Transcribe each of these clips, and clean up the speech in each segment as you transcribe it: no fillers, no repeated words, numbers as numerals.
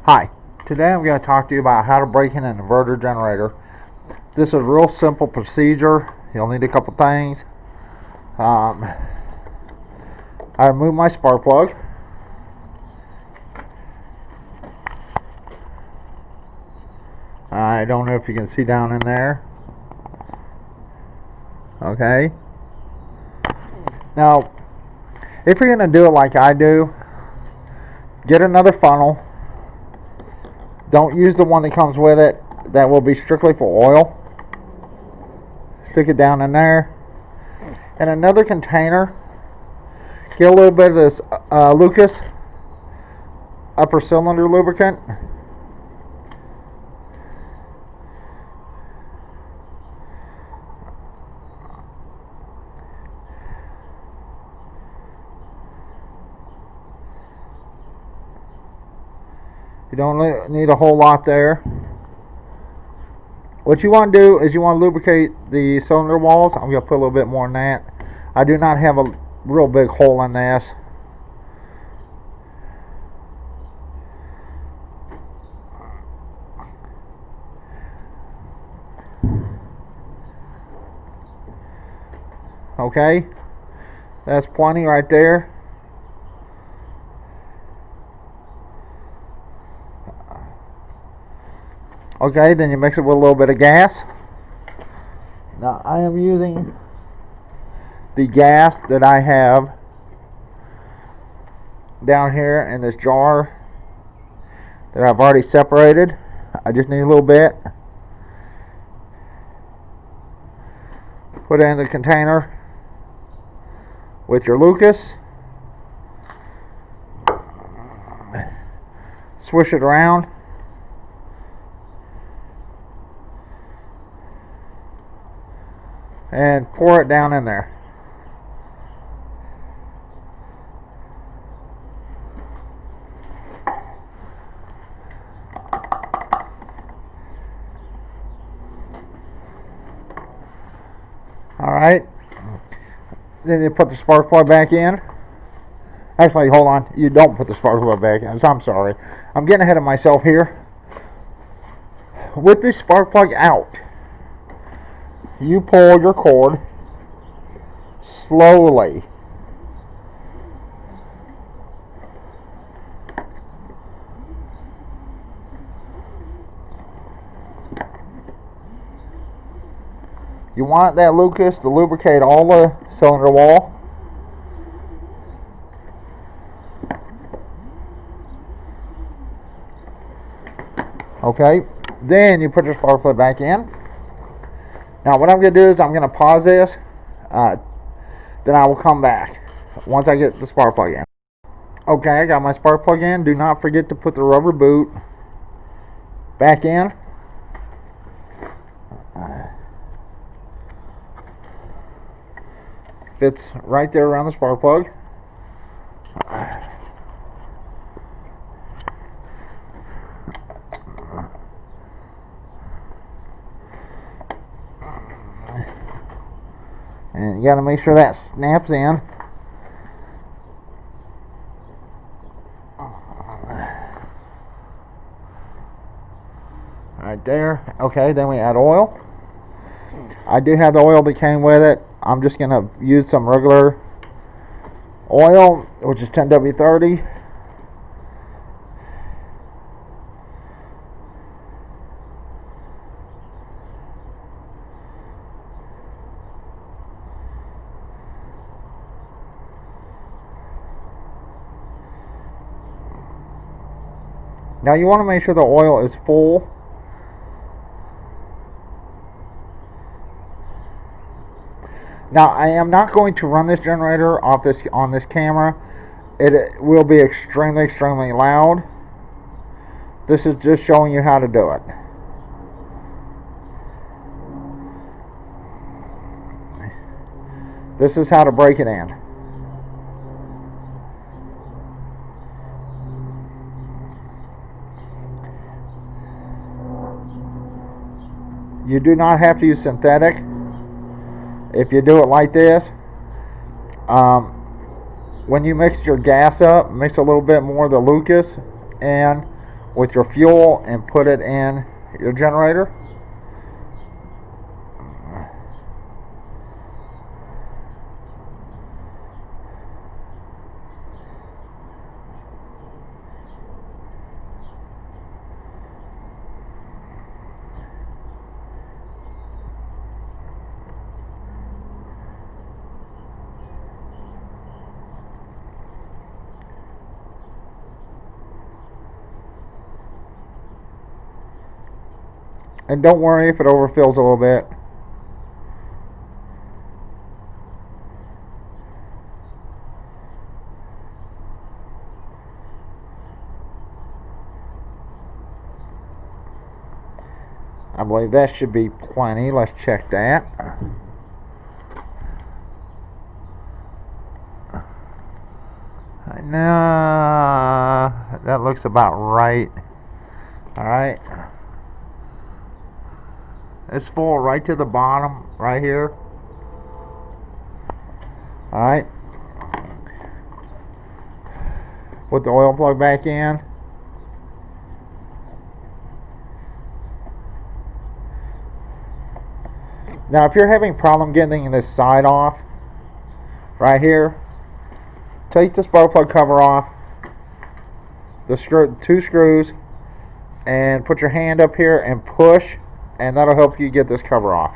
Hi, today I'm going to talk to you about how to break in an inverter generator. This is a real simple procedure. You'll need a couple things. I removed my spark plug. I don't know if you can see down in there. Okay. Now, if you're going to do it like I do, get another funnel. Don't use the one that comes with it. That will be strictly for oil. Stick it down in there. And another container. Get a little bit of this Lucus upper cylinder lubricant. You don't need a whole lot there. What you want to do is you want to lubricate the cylinder walls. I'm going to put a little bit more than that. I do not have a real big hole in this. Okay, that's plenty right there. Okay, then you mix it with a little bit of gas. Now I am using the gas that I have down here in this jar that I've already separated. I just need a little bit. Put it in the container with your Lucus. Swish it around. And pour it down in there. Alright. Then you put the spark plug back in. Actually, hold on. You don't put the spark plug back in. So I'm sorry. I'm getting ahead of myself here. With the spark plug out, you pull your cord slowly. You want that Lucus to lubricate all the cylinder wall. Okay, then you put your spark plug back in. Now what I'm going to do is I'm going to pause this, then I will come back once I get the spark plug in. Okay, I got my spark plug in. Do not forget to put the rubber boot back in. Fits right there around the spark plug. And you got to make sure that snaps in. Right there. Okay, then we add oil. I do have the oil that came with it. I'm just going to use some regular oil, which is 10W30. Now you want to make sure the oil is full. Now I am not going to run this generator on this camera. It will be extremely loud. This is just showing you how to do it. This is how to break it in. You do not have to use synthetic. If you do it like this, when you mix your gas up, mix a little bit more of the Lucus and with your fuel and put it in your generator. And don't worry if it overfills a little bit. I believe that should be plenty. Let's check that. No, that looks about right. Alright. It's full right to the bottom, right here. Alright. Put the oil plug back in. Now, if you're having a problem getting this side off, right here, take the spark plug cover off, the two screws, and put your hand up here and push, and that'll help you get this cover off.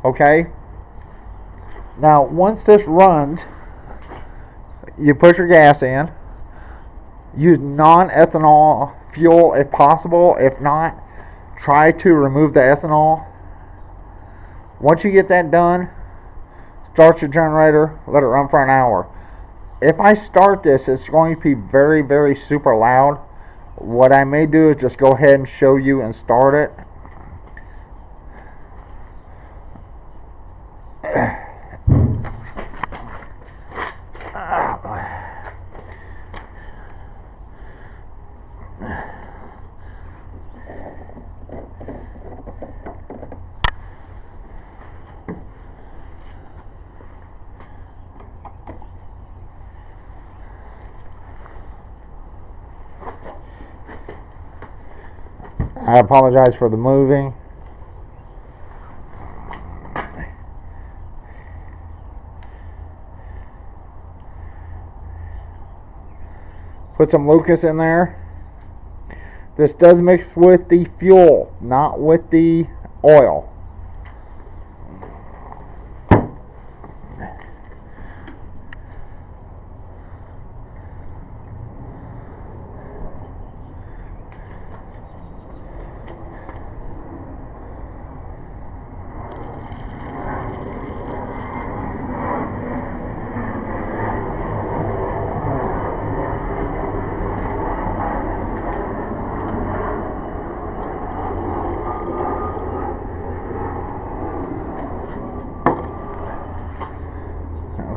Okay? Now, once this runs, you put your gas in. Use non-ethanol fuel if possible. If not, try to remove the ethanol. Once you get that done, start your generator, let it run for an hour. If I start this, it's going to be very, very super loud. What I may do is just go ahead and show you and start it. I apologize for the moving. Put some Lucus in there. This does mix with the fuel, not with the oil.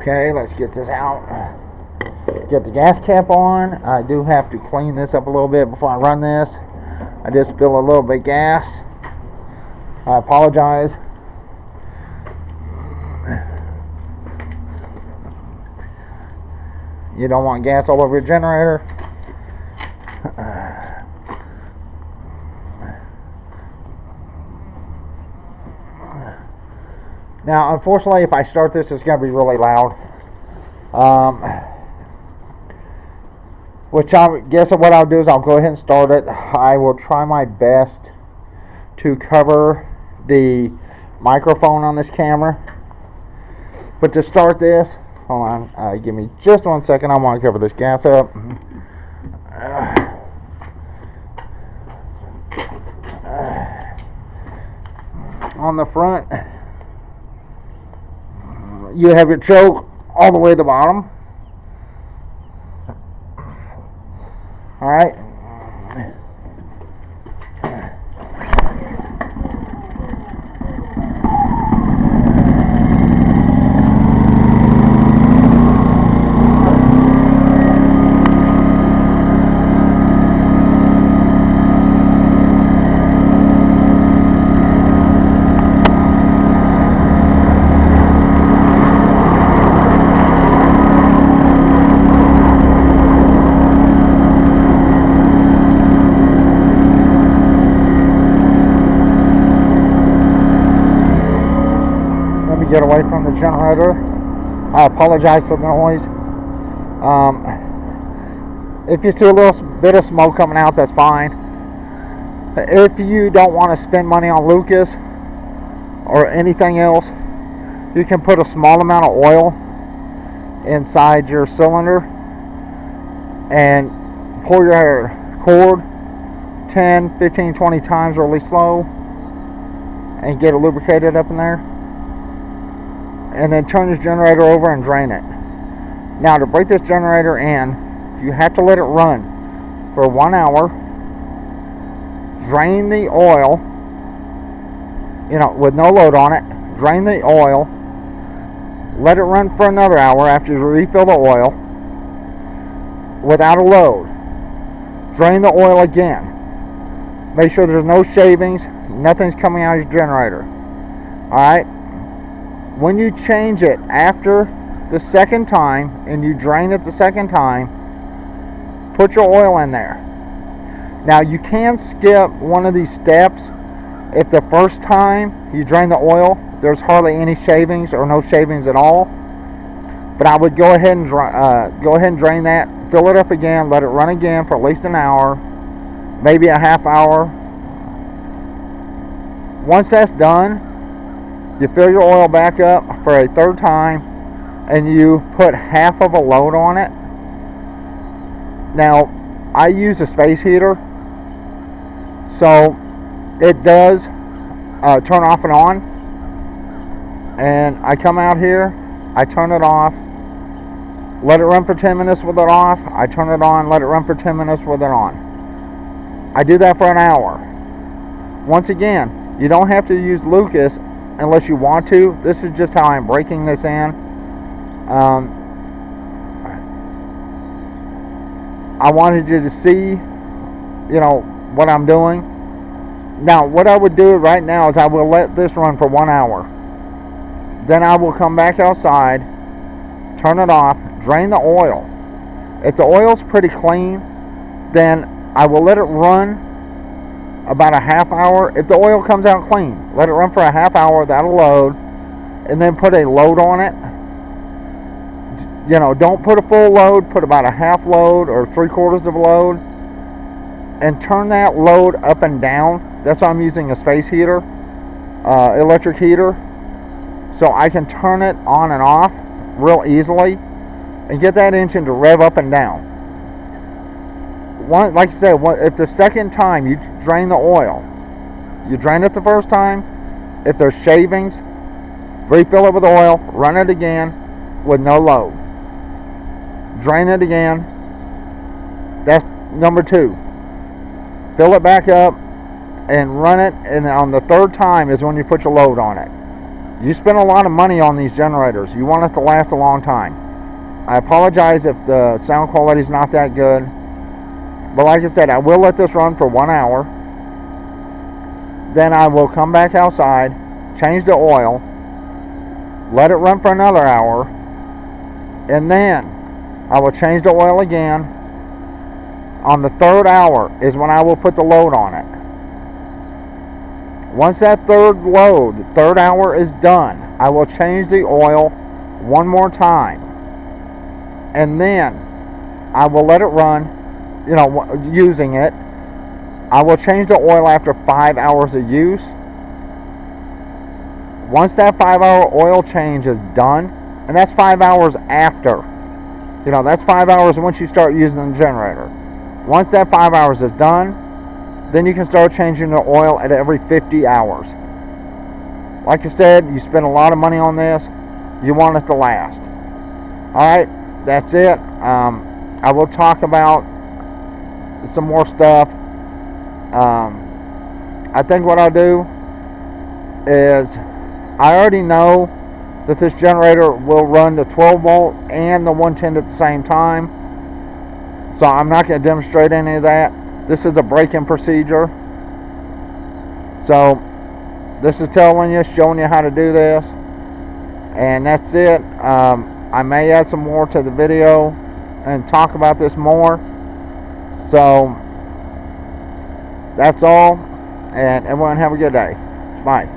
Okay, let's get this out. Get the gas cap on. I do have to clean this up a little bit before I run this. I just spilled a little bit of gas. I apologize. You don't want gas all over your generator. Now, unfortunately, if I start this, it's going to be really loud. Which I guess what I'll do is I'll go ahead and start it. I will try my best to cover the microphone on this camera. But to start this, hold on, give me just 1 second. I want to cover this gas up. On the front, you have your choke all the way to the bottom. Alright. get away from the generator. I apologize for the noise. If you see a little bit of smoke coming out, that's fine. If you don't want to spend money on Lucus or anything else, you can put a small amount of oil inside your cylinder and pull your cord 10, 15, 20 times really slow and get it lubricated up in there, and then turn this generator over and drain it. Now, to break this generator in, you have to let it run for 1 hour, drain the oil, with no load on it, drain the oil, let it run for another hour after you refill the oil without a load, drain the oil again, make sure there's no shavings, nothing's coming out of your generator. Alright, when you change it after the second time and you drain it the second time, put your oil in there. Now, you can skip one of these steps if the first time you drain the oil there's hardly any shavings or no shavings at all. But I would go ahead and drain that, fill it up again, let it run again for at least an hour, maybe a half hour. Once that's done, you fill your oil back up for a third time and you put half of a load on it. Now, I use a space heater, so it does turn off and on. And I come out here, I turn it off, let it run for 10 minutes with it off, I turn it on, let it run for 10 minutes with it on. I do that for an hour. Once again, you don't have to use Lucus unless you want to. This is just how I'm breaking this in. I wanted you to see, what I'm doing. Now, what I would do right now is I will let this run for 1 hour. Then I will come back outside, turn it off, drain the oil. If the oil's pretty clean, then I will let it run about a half hour. If the oil comes out clean, let it run for a half hour without a load, and then put a load on it. Don't put a full load, put about a half load or 3/4 of a load, and turn that load up and down. That's why I'm using a space heater, electric heater, so I can turn it on and off real easily and get that engine to rev up and down. Like I said, if the second time you drain the oil, you drain it the first time, if there's shavings, refill it with oil, run it again with no load, drain it again. That's number 2. Fill it back up and run it, and on the third time is when you put your load on it. You spend a lot of money on these generators. You want it to last a long time. I apologize if the sound quality is not that good, but like I said, I will let this run for 1 hour. Then I will come back outside, change the oil, let it run for another hour, and then I will change the oil again. On the third hour is when I will put the load on it. Once that third hour is done, I will change the oil one more time. And then I will let it run, using it. I will change the oil after 5 hours of use. Once that 5-hour oil change is done, and that's 5 hours after, that's 5 hours once you start using the generator. Once that 5 hours is done, then you can start changing the oil at every 50 hours. Like I said, you spend a lot of money on this. You want it to last. Alright, that's it. I will talk about some more stuff. I think what I'll do is, I already know that this generator will run the 12 volt and the 110 at the same time. So I'm not going to demonstrate any of that. This is a break-in procedure. So this is telling you, showing you how to do this. And that's it. I may add some more to the video and talk about this more. So that's all. And everyone have a good day. Bye.